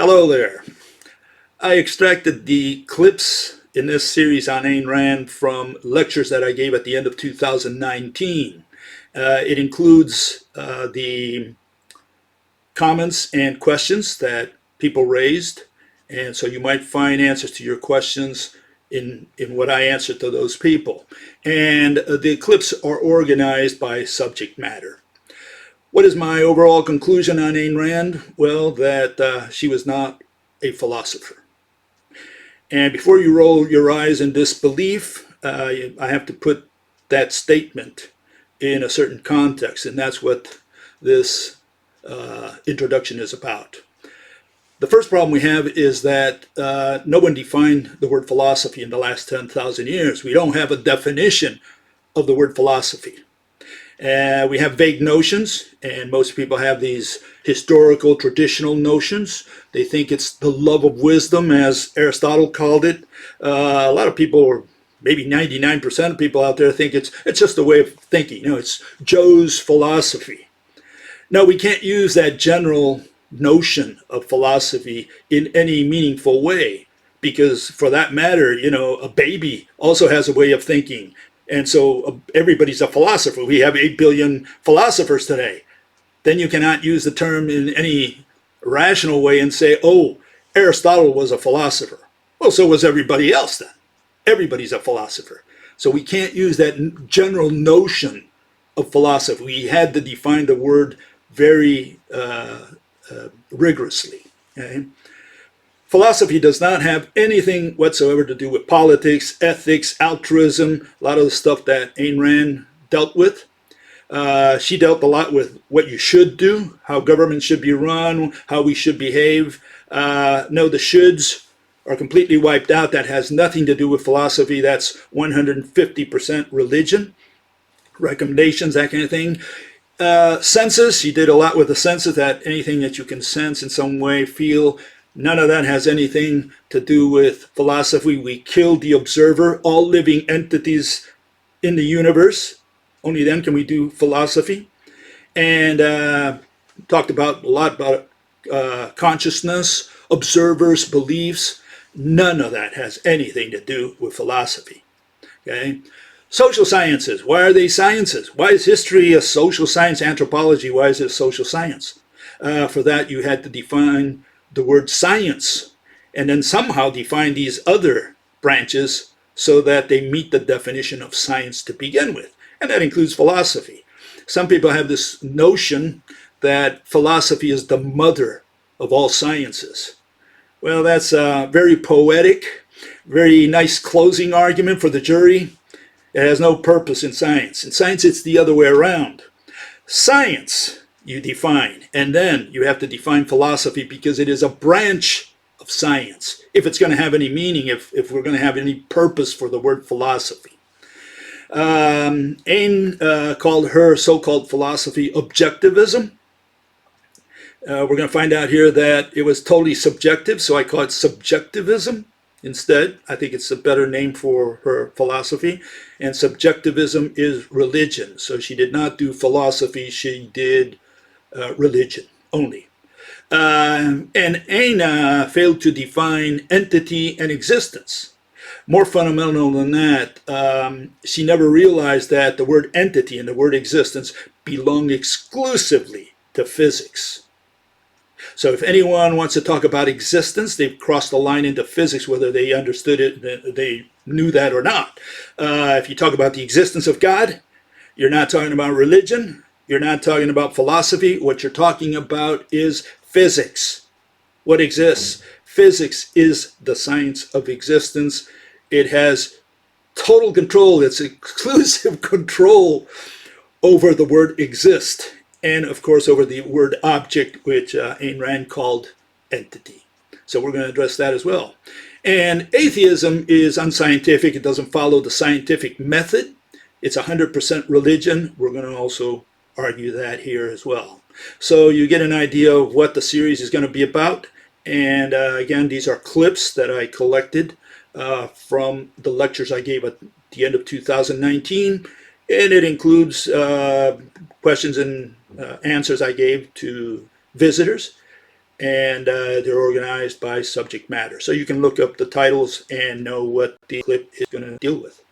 Hello there. I extracted the clips in this series on Ayn Rand from lectures that I gave at the end of 2019. It includes the comments and questions that people raised, and so you might find answers to your questions in what I answered to those people. And the clips are organized by subject matter. What is my overall conclusion on Ayn Rand? Well, that she was not a philosopher. And before you roll your eyes in disbelief, I have to put that statement in a certain context, and that's what this introduction is about. The first problem we have is that no one defined the word philosophy in the last 10,000 years. We don't have a definition of the word philosophy. We have vague notions, and most people have these historical, traditional notions. They think it's the love of wisdom, as Aristotle called it. A lot of people, or maybe 99% of people out there, think it's just a way of thinking. You know, it's Joe's philosophy. No, we can't use that general notion of philosophy in any meaningful way, because for that matter, you know, a baby also has a way of thinking. And so everybody's a philosopher. We have 8 billion philosophers today. Then you cannot use the term in any rational way and say, oh, Aristotle was a philosopher. Well, so was everybody else then. Everybody's a philosopher. So we can't use that general notion of philosophy. We had to define the word very rigorously. Okay? Philosophy does not have anything whatsoever to do with politics, ethics, altruism, a lot of the stuff that Ayn Rand dealt with. She dealt a lot with what you should do, how government should be run, how we should behave. No, the shoulds are completely wiped out. That has nothing to do with philosophy. That's 150% religion, recommendations, that kind of thing. Senses, she did a lot with the senses, that anything that you can sense in some way, feel. None of that has anything to do with philosophy. We killed the observer, all living entities in the universe. Only then can we do philosophy. And talked about a lot about consciousness, observers, beliefs. None of that has anything to do with philosophy. Okay? Social sciences. Why are they sciences? Why is history a social science? Anthropology, why is it a social science? For that, you had to define the word science, and then somehow define these other branches so that they meet the definition of science to begin with. And that includes philosophy. Some people have this notion that philosophy is the mother of all sciences. Well, that's a very poetic, very nice closing argument for the jury. It has no purpose in science. In science, it's the other way around. Science you define, and then you have to define philosophy because it is a branch of science, if it's going to have any meaning, if we're going to have any purpose for the word philosophy. Ayn called her so-called philosophy objectivism. We're going to find out here that it was totally subjective, so I call it subjectivism instead. I think it's a better name for her philosophy. And subjectivism is religion. So she did not do philosophy, she did religion only. And Ayn failed to define entity and existence. More fundamental than that, she never realized that the word entity and the word existence belong exclusively to physics. So if anyone wants to talk about existence, they've crossed the line into physics, whether they understood it, they knew that or not. If you talk about the existence of God, you're not talking about religion. You're not talking about philosophy. What you're talking about is physics. What exists? Physics is the science of existence. It has total control. It's exclusive control over the word exist. And of course over the word object, which Ayn Rand called entity. So we're going to address that as well. And atheism is unscientific. It doesn't follow the scientific method. It's 100% religion. We're going to also argue that here as well. So you get an idea of what the series is going to be about. And again, these are clips that I collected from the lectures I gave at the end of 2019. And it includes questions and answers I gave to visitors. and they're organized by subject matter. So you can look up the titles and know what the clip is going to deal with.